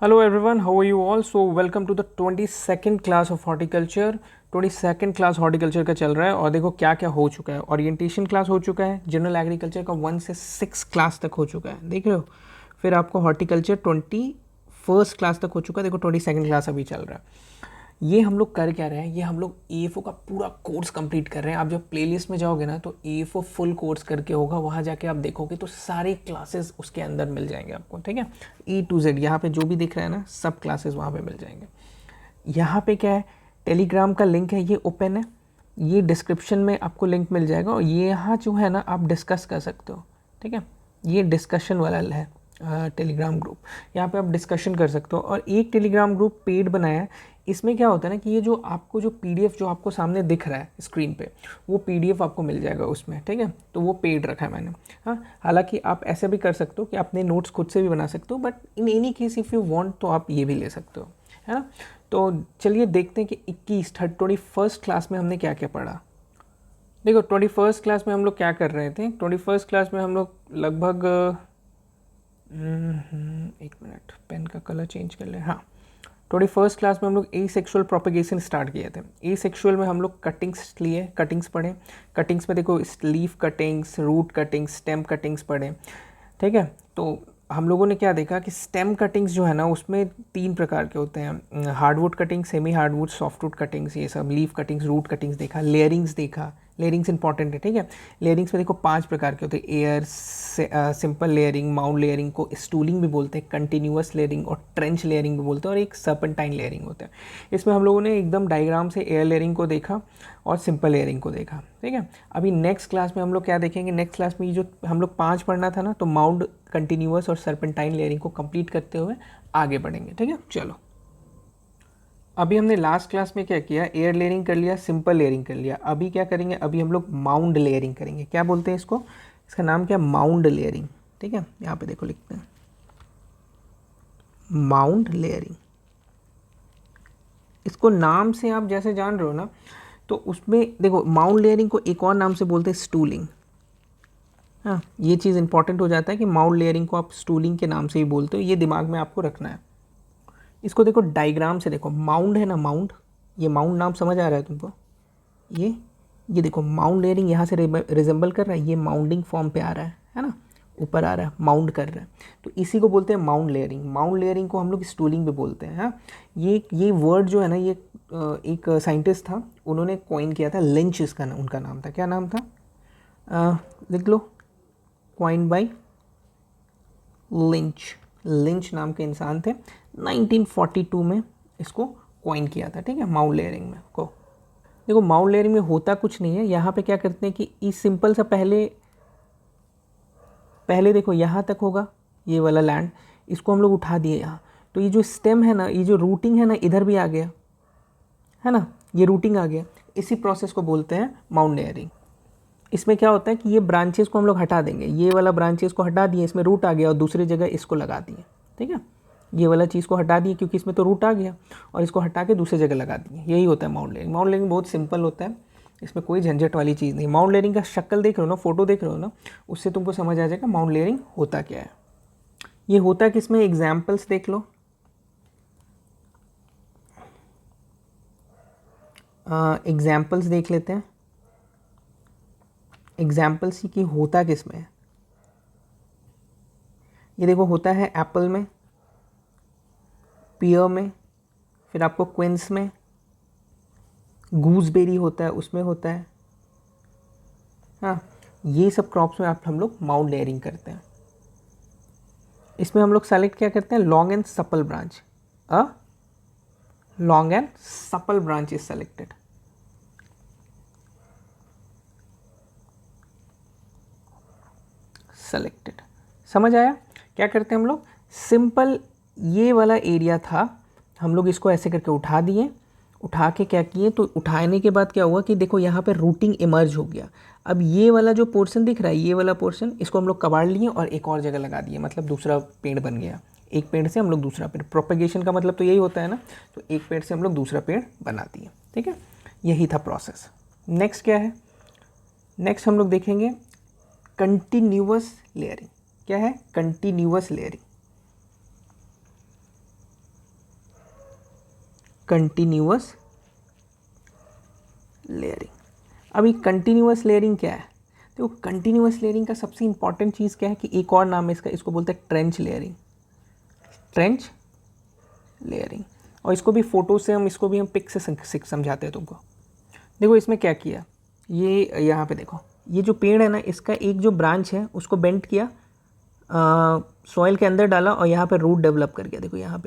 Hello everyone, how are you all? So welcome to the 22nd class of horticulture. 22nd class horticulture का चल रहा है और देखो क्या क्या हो चुका है। ओरिएंटेशन क्लास हो चुका है, जनरल एग्रीकल्चर का 1 से 6 क्लास तक हो चुका है, देख रहे हो। फिर आपको हॉर्टिकल्चर 21st क्लास तक हो चुका है, देखो 22nd क्लास अभी चल रहा है। ये हम लोग कर क्या रहे हैं, ये हम लोग AFO का पूरा कोर्स कंप्लीट कर रहे हैं। आप जब प्लेलिस्ट में जाओगे ना तो AFO फुल कोर्स करके होगा, वहाँ जाके आप देखोगे तो सारे क्लासेस उसके अंदर मिल जाएंगे आपको, ठीक है। E to Z यहाँ पे जो भी दिख रहा है ना, सब क्लासेस वहाँ पे मिल जाएंगे। यहाँ पे क्या है, टेलीग्राम का लिंक है, ये ओपन है, ये डिस्क्रिप्शन में आपको लिंक मिल जाएगा। और ये यहाँ जो है ना, आप डिस्कस कर सकते हो, ठीक है। ये डिस्कशन वाला है टेलीग्राम ग्रुप, यहाँ पे आप डिस्कशन कर सकते हो। और एक टेलीग्राम ग्रुप पेड बनाया है, इसमें क्या होता है ना कि ये जो आपको जो PDF जो आपको सामने दिख रहा है स्क्रीन पे, वो PDF आपको मिल जाएगा उसमें, ठीक है। तो वो पेड रखा है मैंने। हाँ, हालांकि आप ऐसे भी कर सकते हो कि अपने नोट्स खुद से भी बना सकते हो, but in any case if you want तो आप ये भी ले सकते हो, है ना। तो चलिए देखते हैं कि 21st क्लास में हमने क्या क्या पढ़ा। देखो 21st क्लास में हम लोग क्या कर रहे थे। 21st क्लास में हम लोग लगभग एक मिनट, पेन का कलर चेंज कर ले। हाँ, 21st क्लास में हम लोग एसेक्सुअल प्रोपेगेशन स्टार्ट किए थे। एसेक्सुअल में हम लोग कटिंग्स लिए, कटिंग्स पढ़े। कटिंग्स में देखो leaf cuttings, root cuttings, stem cuttings पढ़े, ठीक है। तो हम लोगों ने क्या देखा कि स्टेम कटिंग्स जो है ना, उसमें 3 प्रकार के होते हैं, hardwood cutting, semi hardwood, softwood cuttings, ये सब। लीफ कटिंग्स, रूट कटिंग्स देखा, लेयरिंग्स देखा। लेयरिंग्स इंपॉर्टेंट है, ठीक है। लेयरिंग्स में देखो 5 प्रकार के होते हैं, air, simple layering, mount layering को स्टूलिंग भी बोलते हैं, कंटिन्यूअस लेयरिंग और ट्रेंच लेयरिंग भी बोलते हैं, और एक सर्पेंटाइन लेयरिंग होता है। इसमें हम लोगों ने एकदम डायग्राम से एयर लेयरिंग को देखा और सिंपल लेयरिंग को देखा, ठीक है। अभी नेक्स्ट क्लास में हम लोग क्या देखेंगे, नेक्स्ट क्लास में ये जो हम लोग 5 पढ़ना था ना, तो माउंट, कंटिन्यूअस और सर्पेंटाइन लेयरिंग को कंप्लीट करते हुए आगे बढ़ेंगे, ठीक है। चलो, अभी हमने लास्ट क्लास में क्या किया, एयर लेयरिंग कर लिया, सिंपल लेयरिंग कर लिया। अभी क्या करेंगे, अभी हम लोग माउंड लेयरिंग करेंगे। क्या बोलते हैं इसको, इसका नाम क्या, माउंड लेयरिंग, ठीक है। यहाँ पे देखो लिखते हैं माउंड लेयरिंग। इसको नाम से आप जैसे जान रहे हो ना, तो उसमें देखो माउंट लेयरिंग को एक और नाम से बोलते हैं स्टूलिंग। हाँ, ये चीज़ इंपॉर्टेंट हो जाता है कि माउंट लेयरिंग को आप स्टूलिंग के नाम से ही बोलते हो, ये दिमाग में आपको रखना है। इसको देखो डायग्राम से, देखो माउंड है ना, माउंड, ये माउंड नाम समझ आ रहा है तुमको। ये ये देखो माउंट लेयरिंग यहाँ से रिजेंबल कर रहा है, ये माउंडिंग फॉर्म पे आ रहा है ना, ऊपर आ रहा है, माउंट कर रहा है, तो इसी को बोलते हैं माउंट लेयरिंग। माउंट लेयरिंग को हम लोग स्टूलिंग भी बोलते हैं। हाँ, ये वर्ड जो है ना, ये एक साइंटिस्ट था, उन्होंने कॉइन किया था, लिंच इसका उनका नाम था। क्या नाम था, लिख लो, कॉइन बाय लिंच। लिंच नाम के इंसान थे, 1942 में इसको कॉइन किया था, ठीक है, माउंट लेयरिंग में को। देखो माउंट लेयरिंग में होता कुछ नहीं है, यहाँ पे क्या करते हैं कि इस सिंपल सा पहले पहले देखो यहाँ तक होगा ये वाला लैंड, इसको हम लोग उठा दिए यहाँ, तो ये जो स्टेम है ना, ये जो रूटिंग है ना, इधर भी आ गया, है ना, ये रूटिंग आ गया। इसी प्रोसेस को बोलते हैं माउंट लेयरिंग। इसमें क्या होता है कि ये ब्रांचेस को हम लोग हटा देंगे, ये वाला ब्रांचेस को हटा दिए, इसमें रूट आ गया, और दूसरी जगह इसको लगा दिए, ठीक है। ये वाला चीज़ को हटा दिए क्योंकि इसमें तो रूट आ गया, और इसको हटा के दूसरी जगह लगा दिए। यही होता है माउंट लेयरिंग। माउंट लेयरिंग बहुत सिंपल होता है, इसमें कोई झंझट वाली चीज़ नहीं। माउंट लेयरिंग का शक्ल देख रहे हो ना, फोटो देख रहे हो ना, उससे तुमको समझ आ जाएगा माउंट लेयरिंग होता क्या है। ये होता कि इसमें एग्जाम्पल्स देख लो, एग्जाम्पल्स देख लेते हैं। एग्जाम्पल्स की होता किस में है, ये देखो होता है एप्पल में, पियर में, फिर आपको क्विंस में, गूसबेरी होता है उसमें होता है। हाँ, ये सब क्रॉप्स में आप हम लोग माउंट लेयरिंग करते हैं। इसमें हम लोग सेलेक्ट क्या करते हैं, long and supple branch. A long and supple branch is selected. Selected, समझ आया। क्या करते हैं हम लोग, सिंपल ये वाला एरिया था, हम लोग इसको ऐसे करके उठा दिए। उठा के क्या किए, तो उठाने के बाद क्या हुआ कि देखो यहाँ पे रूटिंग इमर्ज हो गया। अब ये वाला जो पोर्शन दिख रहा है, ये वाला पोर्शन, इसको हम लोग कबाड़ लिए और एक और जगह लगा दिए, मतलब दूसरा पेड़ बन गया। एक पेड़ से हम लोग दूसरा पेड़, प्रोपेगेशन का मतलब तो यही होता है ना, तो एक पेड़ से हम लोग दूसरा पेड़ बना दिए, ठीक है। यही था प्रोसेस। नेक्स्ट क्या है, नेक्स्ट हम लोग देखेंगे कंटिन्यूअस लेयरिंग। क्या है, कंटिन्यूअस लेयरिंग। Continuous layering. अभी कंटिन्यूअस लेयरिंग क्या है? तो कंटिन्यूअस लेयरिंग का सबसे इंपॉर्टेंट चीज़ क्या है कि एक और नाम है इसका, इसको बोलते हैं ट्रेंच लेयरिंग। Trench layering. और इसको भी फोटो से हम, इसको भी हम पिक से समझाते हैं तुमको। देखो इसमें क्या किया, ये यहाँ पे देखो, ये जो पेड़ है ना, इसका एक जो ब्रांच है उसको बेंड किया, सॉइल के अंदर डाला और यहाँ पे रूट डेवलप कर गया। देखो यहाँ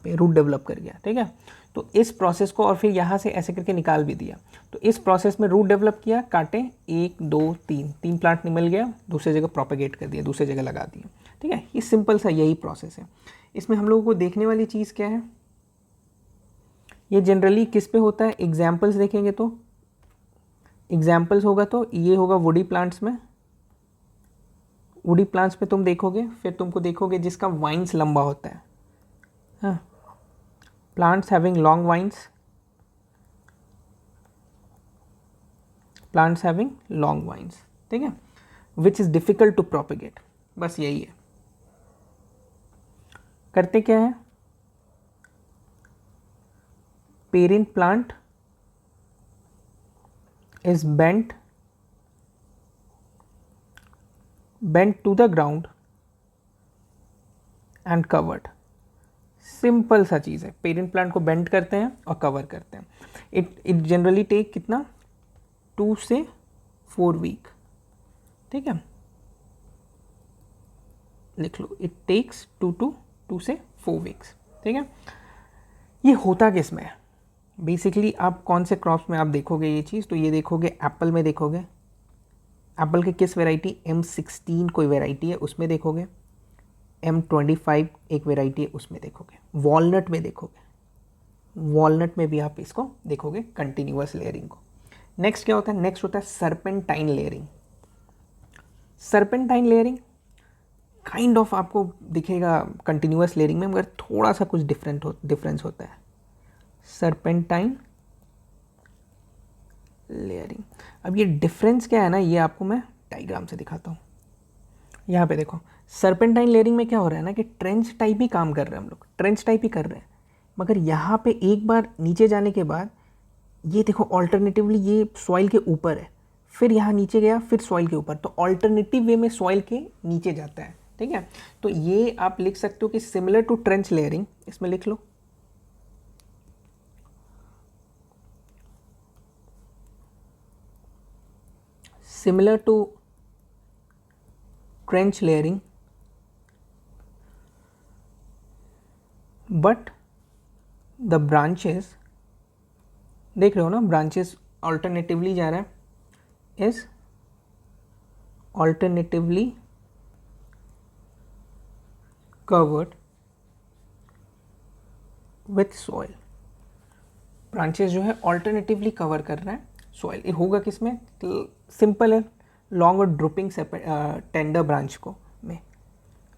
पे रूट डेवलप कर गया, ठीक है। तो इस प्रोसेस को, और फिर यहाँ से ऐसे करके निकाल भी दिया। तो इस प्रोसेस में रूट डेवलप किया, काटे 1 2 3 प्लांट निकल गया, दूसरी जगह प्रोपेगेट कर दिया, दूसरी जगह लगा दिया, ठीक है। ये सिंपल सा यही प्रोसेस है। इसमें हम लोगों को देखने वाली चीज़ क्या है, ये जनरली किस पे होता है? एग्जाम्पल्स देखेंगे तो एग्जाम्पल्स होगा तो ये होगा वुडी प्लांट्स में। वुडी प्लांट्स पे तुम देखोगे, फिर तुमको देखोगे जिसका वाइन्स लंबा होता है, हाँ, plants having long vines, plants having long vines, ठीक है, which is difficult to propagate. बस यही है। करते क्या है, parent plant is bent to the ground and covered। Simple सा चीज़ है, पेरेंट प्लांट को बेंड करते हैं और कवर करते हैं। इट जनरली टेक कितना, 2 से 4 वीक, ठीक है, लिख लो, इट टेक्स 2 से 4 वीक्स, ठीक है। ये होता किस में है? बेसिकली आप कौन से क्रॉप्स में आप देखोगे ये चीज़, तो ये देखोगे एप्पल में देखोगे, एप्पल के किस वैरायटी, M16 कोई वैरायटी है उसमें देखोगे, M25 एक वैरायटी है उसमें देखोगे, वॉलनट में देखोगे, वॉलनट में भी आप इसको देखोगे कंटिन्यूअस लेयरिंग को। नेक्स्ट क्या होता है, नेक्स्ट होता है serpentine layering. Serpentine layering kind of आपको दिखेगा कंटिन्यूअस लेयरिंग में, मगर थोड़ा सा कुछ डिफरेंस होता है। सर्पेंटाइन लेयरिंग, अब ये डिफरेंस क्या है ना, ये आपको मैं डायग्राम से दिखाता हूँ। यहाँ पे देखो, सर्पेंटाइन लेयरिंग में क्या हो रहा है ना कि ट्रेंच टाइप ही काम कर रहे हैं हम लोग, ट्रेंच टाइप ही कर रहे हैं, मगर यहाँ पे एक बार नीचे जाने के बाद ये देखो ऑल्टरनेटिवली ये सॉइल के ऊपर है, फिर यहाँ नीचे गया, फिर सॉइल के ऊपर, तो ऑल्टरनेटिव वे में सॉइल के नीचे जाता है, ठीक है। तो ये आप लिख सकते हो कि सिमिलर टू ट्रेंच लेयरिंग, इसमें लिख लो similar to trench layering, but the branches, देख रहे हो ना, branches alternatively जा रहा है, is alternatively covered with soil। Branches जो है ऑल्टरनेटिवली कवर कर रहा है सॉइल। ये होगा किसमें, सिंपल है, लॉन्ग और ड्रूपिंग टेंडर ब्रांच को में,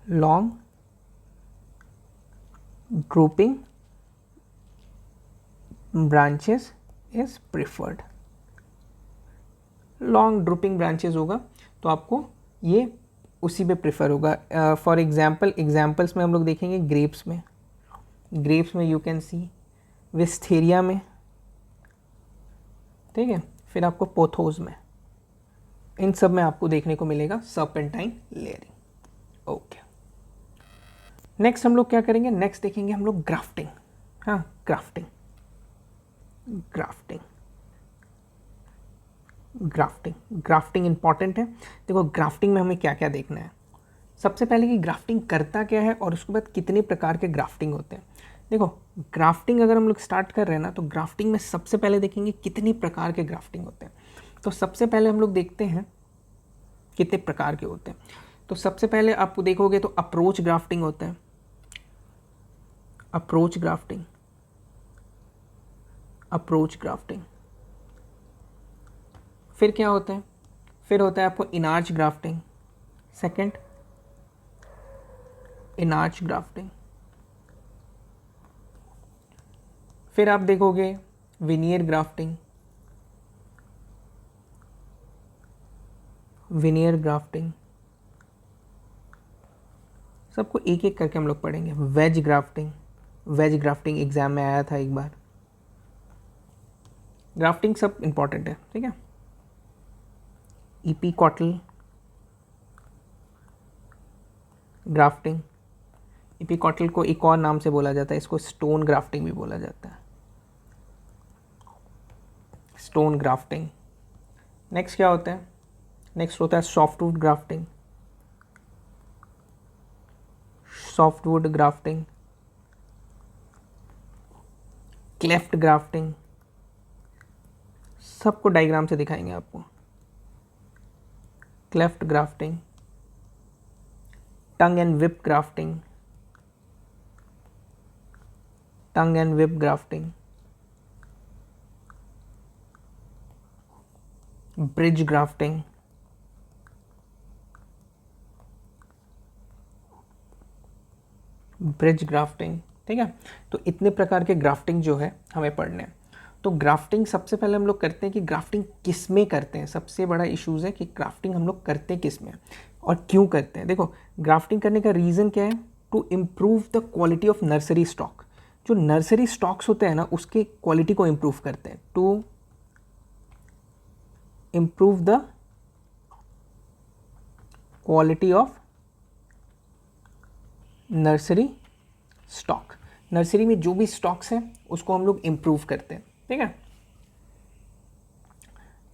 long drooping branches is preferred. Long drooping branches होगा तो आपको ये उसी पे प्रेफर होगा। फॉर एग्जाम्पल्स में हम लोग देखेंगे ग्रेप्स में, यू कैन सी विस्थेरिया में, ठीक है, फिर आपको पोथोस में, इन सब में आपको देखने को मिलेगा सर्पेंटाइन लेयरिंग। ओके, नेक्स्ट हम लोग क्या करेंगे, नेक्स्ट देखेंगे हम लोग ग्राफ्टिंग। हाँ, ग्राफ्टिंग इंपॉर्टेंट है। देखो ग्राफ्टिंग में हमें क्या क्या देखना है, सबसे पहले कि ग्राफ्टिंग करता क्या है और उसके बाद कितने प्रकार के ग्राफ्टिंग होते हैं। देखो ग्राफ्टिंग अगर हम लोग स्टार्ट कर रहे हैं ना, तो ग्राफ्टिंग में सबसे पहले देखेंगे कितने प्रकार के ग्राफ्टिंग होते हैं। तो सबसे पहले हम लोग देखते हैं कितने प्रकार के होते हैं। तो सबसे पहले आप देखोगे तो अप्रोच ग्राफ्टिंग होता है, अप्रोच ग्राफ्टिंग। फिर क्या होता है, फिर होता है आपको इनार्च ग्राफ्टिंग, सेकंड इनार्च ग्राफ्टिंग। फिर आप देखोगे विनियर ग्राफ्टिंग, सबको एक एक करके हम लोग पढ़ेंगे। वेज ग्राफ्टिंग एग्जाम में आया था एक बार, ग्राफ्टिंग सब इंपॉर्टेंट है, ठीक है। इपीकॉटल ग्राफ्टिंग, इपीकॉटल को एक और नाम से बोला जाता है, इसको स्टोन ग्राफ्टिंग भी बोला जाता है, स्टोन ग्राफ्टिंग। नेक्स्ट क्या होता है, नेक्स्ट होता है softwood grafting, softwood grafting, cleft grafting, सबको डायग्राम से दिखाएंगे आपको। Cleft grafting, tongue and whip grafting, tongue and whip grafting, bridge grafting, bridge grafting, ठीक है। तो इतने प्रकार के ग्राफ्टिंग जो है हमें पढ़ने हैं। तो ग्राफ्टिंग सबसे पहले हम लोग करते हैं कि ग्राफ्टिंग किस में करते हैं। सबसे बड़ा इश्यूज़ है कि ग्राफ्टिंग हम लोग करते किस में और क्यों करते हैं। देखो, ग्राफ्टिंग करने का रीज़न क्या है, to improve the quality of nursery stock. जो नर्सरी स्टॉक्स होते हैं ना, उसके क्वालिटी को इम्प्रूव करते हैं, to improve the quality of nursery stock. Nursery में जो भी स्टॉक्स हैं उसको हम लोग इम्प्रूव करते हैं, ठीक है।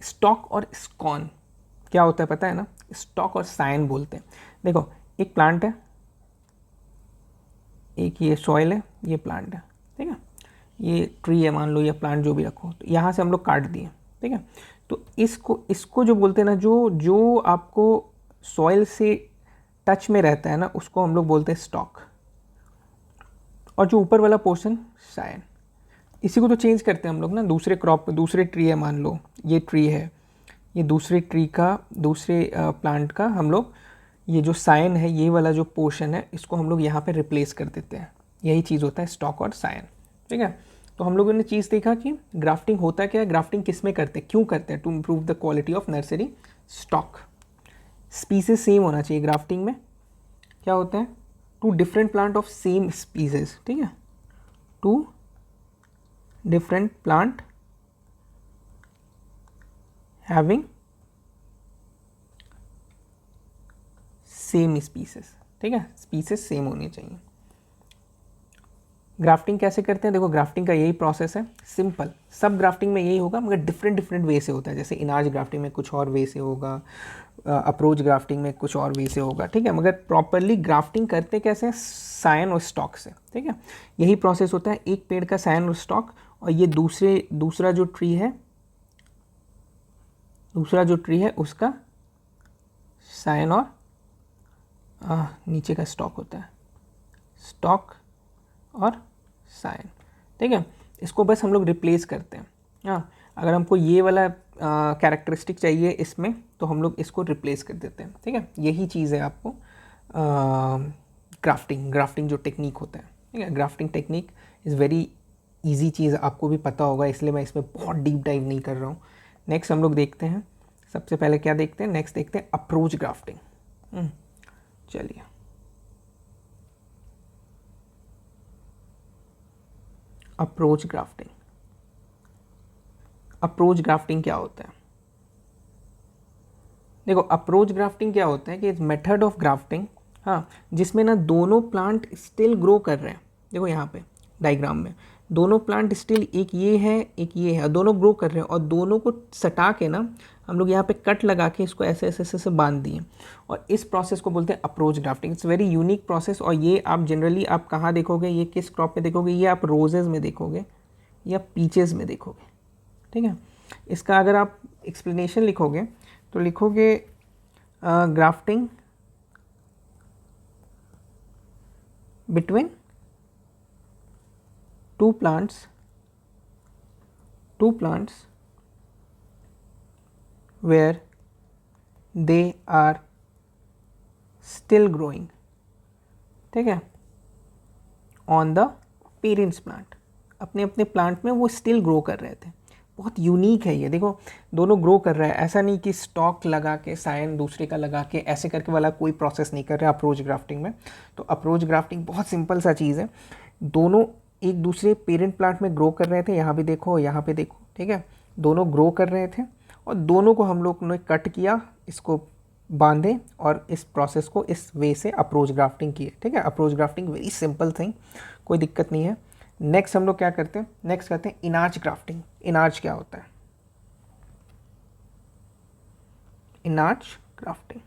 स्टॉक और स्कॉन क्या होता है पता है ना, स्टॉक और साइन बोलते हैं। देखो, एक प्लांट है, एक ये सॉइल है, ये प्लांट है, ठीक है। ये ट्री है मान लो, या प्लांट जो भी रखो, तो यहाँ से हम लोग काट दिए, ठीक है। तो इसको जो बोलते हैं ना, जो आपको सॉइल से टच में रहता है ना, उसको हम लोग बोलते हैं स्टॉक, और जो ऊपर वाला पोर्शन साइन। इसी को तो चेंज करते हैं हम लोग ना, दूसरे क्रॉप पे, दूसरे ट्री है मान लो, ये ट्री है, ये दूसरे ट्री का, दूसरे प्लांट का हम लोग ये जो साइन है, ये वाला जो पोर्शन है, इसको हम लोग यहाँ पे रिप्लेस कर देते हैं। यही चीज़ होता है स्टॉक और साइन, ठीक है। तो हम लोगों ने चीज़ देखा कि ग्राफ्टिंग होता क्या है, ग्राफ्टिंग किस में करते हैं, क्यों करते हैं, to improve the quality of nursery stock. Species same होना चाहिए ग्राफ्टिंग में। क्या होता है, two different plant of same species, ठीक है, two different plant having same species, ठीक है, स्पीसीज सेम होनी चाहिए। ग्राफ्टिंग कैसे करते हैं, देखो ग्राफ्टिंग का यही प्रोसेस है, सिंपल। सब ग्राफ्टिंग में यही होगा, मगर डिफरेंट डिफरेंट वे से होता है। जैसे इनाज ग्राफ्टिंग में कुछ और वे से होगा, अप्रोच ग्राफ्टिंग में कुछ और वे से होगा, ठीक है। मगर प्रॉपरली ग्राफ्टिंग करते कैसे हैं, साइन और स्टॉक से, ठीक है। यही प्रोसेस होता है, एक पेड़ का साइन और स्टॉक, और ये दूसरा जो ट्री है उसका साइन और नीचे का स्टॉक होता है, स्टॉक और साइन, ठीक है। इसको बस हम लोग रिप्लेस करते हैं। हाँ, अगर हमको ये वाला कैरेक्टरिस्टिक चाहिए इसमें, तो हम लोग इसको रिप्लेस कर देते हैं, ठीक है। यही चीज़ है आपको ग्राफ्टिंग जो टेक्निक होता है, ठीक है। Grafting technique is very easy चीज़, आपको भी पता होगा, इसलिए मैं इसमें बहुत डीप डाइव नहीं कर रहा हूँ। नेक्स्ट हम लोग देखते हैं, सबसे पहले क्या देखते हैं, नेक्स्ट देखते हैं अप्रोच ग्राफ्टिंग। चलिए, अप्रोच ग्राफ्टिंग। अप्रोच ग्राफ्टिंग क्या होता है, देखो अप्रोच ग्राफ्टिंग क्या होता है कि इट्स मेथड ऑफ ग्राफ्टिंग, हाँ, जिसमें ना दोनों प्लांट स्टिल ग्रो कर रहे हैं। देखो यहाँ पे डायग्राम में दोनों प्लांट स्टिल, एक ये है एक ये है, दोनों ग्रो कर रहे हैं, और दोनों को सटा के ना हम लोग यहाँ पे कट लगा के इसको ऐसे ऐसे ऐसे ऐसे बांध दिए, और इस प्रोसेस को बोलते हैं approach grafting. It's very unique process, और ये आप जनरली आप कहाँ देखोगे, ये किस क्रॉप पे देखोगे, ये आप रोजेज़ में देखोगे या पीचेस में देखोगे, ठीक है। इसका अगर आप एक्सप्लेनेशन लिखोगे तो लिखोगे grafting between two plants where they are still growing, ठीक है, ऑन द पेरेंट्स प्लांट, अपने अपने प्लांट में वो स्टिल ग्रो कर रहे थे। बहुत यूनिक है ये, देखो दोनों ग्रो कर रहा है, ऐसा नहीं कि स्टॉक लगा के साइन दूसरे का लगा के ऐसे करके वाला कोई प्रोसेस नहीं कर रहा है अप्रोच ग्राफ्टिंग में। तो अप्रोच ग्राफ्टिंग बहुत सिंपल सा चीज़ है, दोनों एक दूसरे पेरेंट प्लांट में ग्रो कर रहे थे, यहाँ भी देखो यहाँ पे देखो, ठीक है, दोनों ग्रो कर रहे थे और दोनों को हम लोग ने कट किया, इसको बांधे और इस प्रोसेस को इस वे से अप्रोच ग्राफ्टिंग किए। ठीक है, approach grafting very simple thing, कोई दिक्कत नहीं है। नेक्स्ट हम लोग क्या करते हैं, नेक्स्ट करते हैं इनार्च ग्राफ्टिंग। इनार्च क्या होता है? इनार्च ग्राफ्टिंग,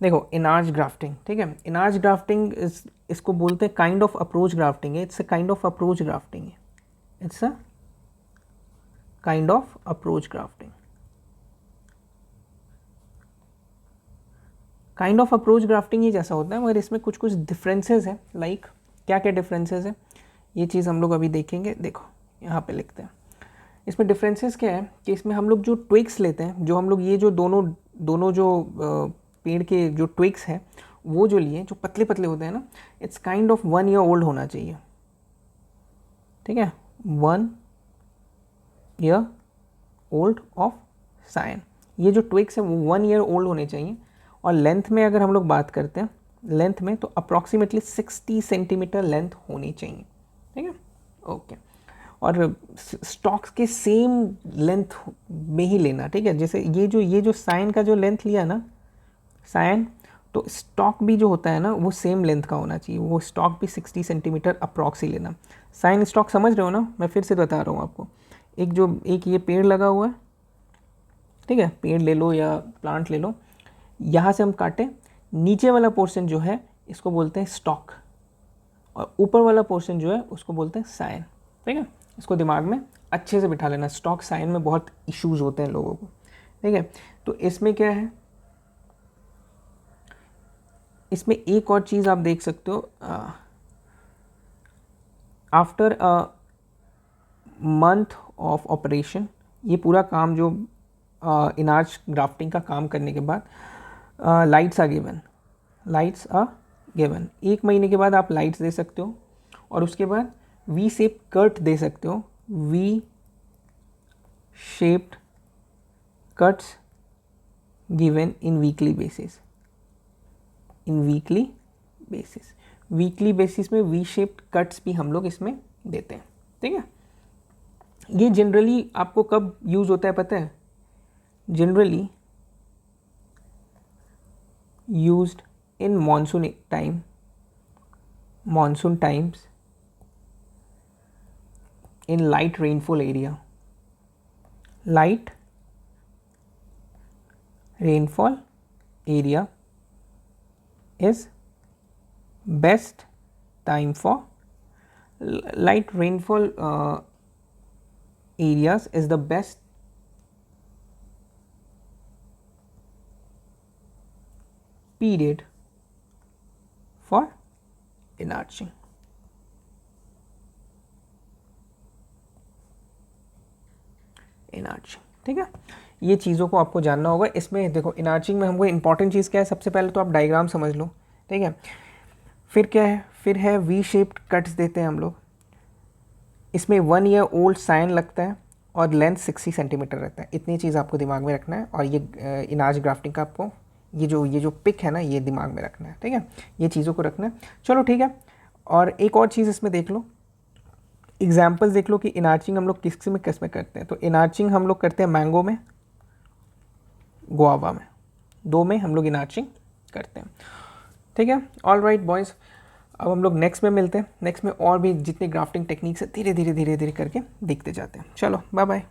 देखो इनार्च ग्राफ्टिंग, ठीक है, इनार्च ग्राफ्टिंग इसको बोलते हैं काइंड ऑफ अप्रोच ग्राफ्टिंग है। It's a kind of approach grafting है, it's a kind of approach grafting. Kind of approach grafting ही जैसा होता है, मगर इसमें कुछ कुछ डिफरेंसेस हैं। लाइक क्या क्या डिफरेंसेस हैं, ये चीज़ हम लोग अभी देखेंगे। देखो यहाँ पे लिखते हैं, इसमें डिफरेंसेस क्या है कि इसमें हम लोग जो ट्विग्स लेते हैं, जो हम लोग ये जो दोनों जो पेड़ के जो ट्विग्स हैं वो जो लिए, जो पतले पतले होते हैं ना, it's kind of 1 year old होना चाहिए। ठीक है, 1 ईयर ओल्ड ऑफ साइन। ये जो ट्विग्स हैं वो 1 ईयर ओल्ड होने चाहिए। और लेंथ में अगर हम लोग बात करते हैं, लेंथ में तो अप्रॉक्सीमेटली 60 सेंटीमीटर लेंथ होनी चाहिए। ठीक है, ओके। और स्टॉक्स के सेम लेंथ में ही लेना। ठीक है, जैसे ये जो साइन का जो लेंथ लिया ना, साइन, तो स्टॉक भी जो होता है ना वो सेम लेंथ का होना चाहिए। वो स्टॉक भी 60 सेंटीमीटर अप्रॉक्स ही लेना। साइन स्टॉक समझ रहे हो ना, मैं फिर से बता रहा हूँ आपको। एक ये पेड़ लगा हुआ है, ठीक है, पेड़ ले लो या प्लांट ले लो, यहाँ से हम काटे, नीचे वाला पोर्शन जो है इसको बोलते हैं स्टॉक, और ऊपर वाला पोर्शन जो है उसको बोलते हैं साइन। ठीक है, इसको दिमाग में अच्छे से बिठा लेना। स्टॉक साइन में बहुत इश्यूज होते हैं लोगों को। ठीक है, तो इसमें क्या है, इसमें एक और चीज़ आप देख सकते हो, after a month of operation, ये पूरा काम जो इनार्च ग्राफ्टिंग का काम करने के बाद lights are given, lights are given. 1 महीने के बाद आप लाइट्स दे सकते हो, और उसके बाद वी शेप कट दे सकते हो। V shaped cuts given in weekly basis, in weekly basis. Weekly basis में वी शेप्ड कट्स भी हम लोग इसमें देते हैं। ठीक है, ये जनरली आपको कब यूज़ होता है पता है? Generally used in monsoon time, monsoon times, in light rainfall area, light rainfall area is best time for light rainfall areas is the best period for enarching. इनार्चिंग, ठीक है, ये चीज़ों को आपको जानना होगा। इसमें देखो इनार्चिंग में हमको इंपॉर्टेंट चीज़ क्या है, सबसे पहले तो आप डायग्राम समझ लो। ठीक है, फिर क्या है, फिर है वी शेप्ड कट्स देते हैं हम लोग। इसमें 1 ईयर ओल्ड साइन लगता है और लेंथ 60 सेंटीमीटर रहता है। इतनी चीज़ आपको दिमाग में रखना है। और ये इनार्च ग्राफ्टिंग का आपको ये जो पिक है ना, ये दिमाग में रखना है। ठीक है, ये चीज़ों को रखना है। चलो ठीक है, और एक और चीज़ इसमें देख लो, एग्जाम्पल्स देख लो कि इनार्चिंग हम लोग किस में करते हैं। तो इनार्चिंग हम लोग करते हैं मैंगो में, गुआवा में, 2 में हम लोग इनार्चिंग करते हैं। ठीक है, ऑल राइट बॉयज़, अब हम लोग नेक्स्ट में मिलते हैं। नेक्स्ट में और भी जितनी ग्राफ्टिंग टेक्निक्स है धीरे धीरे करके देखते जाते हैं। चलो बाय बाय।